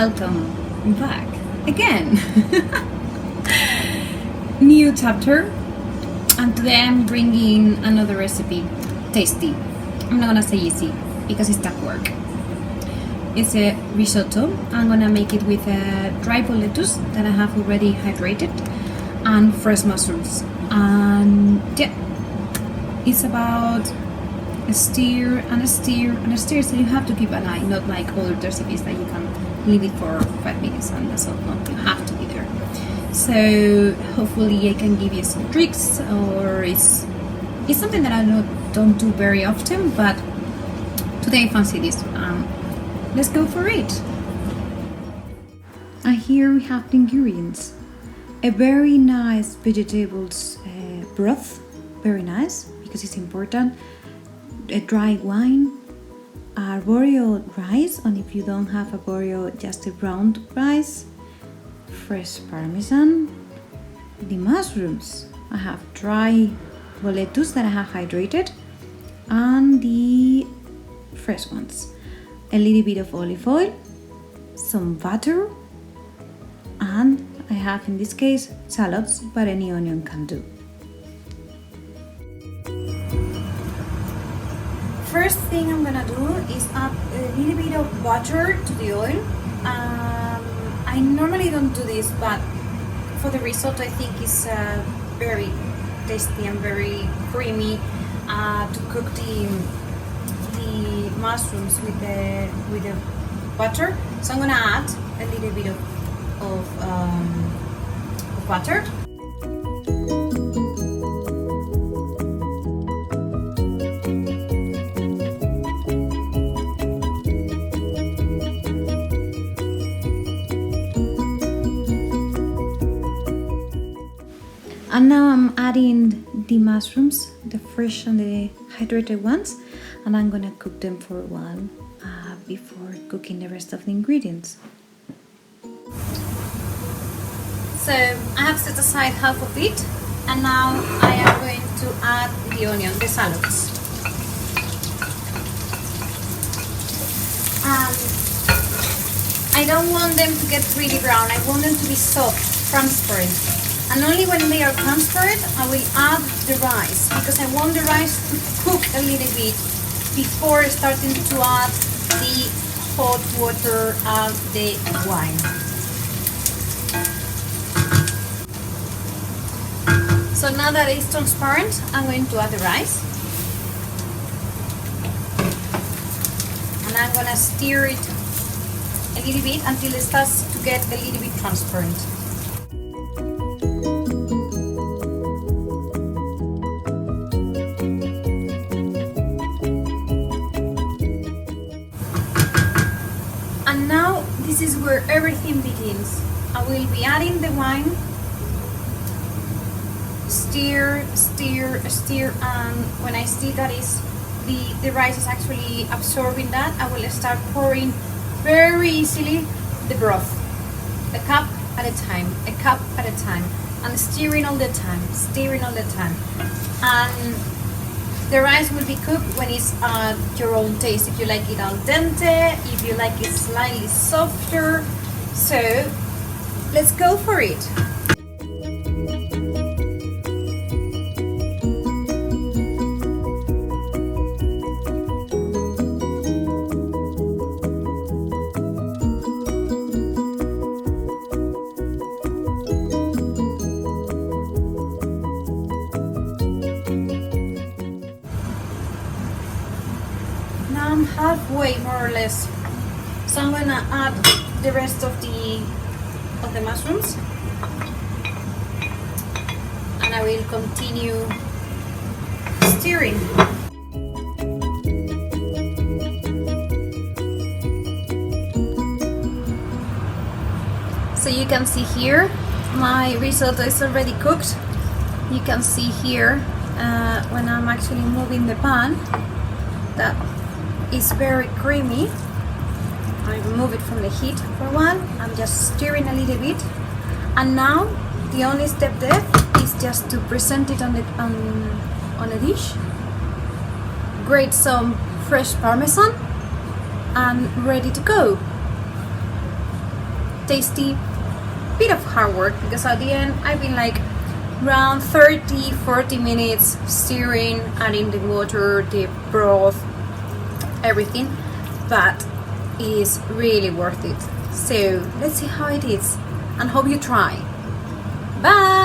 Welcome back again. New chapter, and today I'm bringing another recipe. Tasty. I'm not gonna say easy because it's tough work. It's a risotto. I'm gonna make it with a dry lettuce that I have already hydrated and fresh mushrooms. And yeah, it's about a stir and a stir and a stir, so you have to keep an eye, not like other recipes that you can leave it for 5 minutes and that's all. No, you have to be there. So hopefully I can give you some tricks, or it's something that I don't do very often, but today I fancy this. Let's go for it. And here we have the ingredients: a very nice vegetables broth, very nice because it's important, a dry wine, arborio rice, and if you don't have arborio, just a brown rice, fresh parmesan, the mushrooms. I have dry lettuce that I have hydrated, and the fresh ones. A little bit of olive oil, some butter, and I have in this case shallots, but any onion can do. First thing I'm gonna do is add a little bit of butter to the oil. I normally don't do this, but for the risotto I think it's very tasty and very creamy to cook the mushrooms with the butter. So I'm gonna add a little bit of butter. And now I'm adding the mushrooms, the fresh and the hydrated ones, and I'm gonna cook them for a while before cooking the rest of the ingredients. So I have set aside half of it, and now I am going to add the onion, the shallots. I don't want them to get really brown, I want them to be soft, transparent. And only when they are transparent, I will add the rice, because I want the rice to cook a little bit before starting to add the hot water and the wine. So now that it's transparent, I'm going to add the rice. And I'm going to stir it a little bit until it starts to get a little bit transparent. And now this is where everything begins. I will be adding the wine, stir, and when I see that the rice is actually absorbing that, I will start pouring very easily the broth, a cup at a time, and stirring all the time. And the rice will be cooked when it's at your own taste. If you like it al dente, if you like it slightly softer. So let's go for it. Now I'm halfway, more or less. So I'm gonna add the rest of the mushrooms, and I will continue stirring. So you can see here, my risotto is already cooked. You can see here when I'm actually moving the pan that it's very creamy. I remove it from the heat for a while. I'm just stirring a little bit, and now the only step left is just to present it on a dish. Grate some fresh parmesan, and ready to go. tasty, bit of hard work, because at the end I've been like around 30-40 minutes stirring, adding the water, the broth, everything, but it is really worth it. So let's see how it is and hope you try. Bye.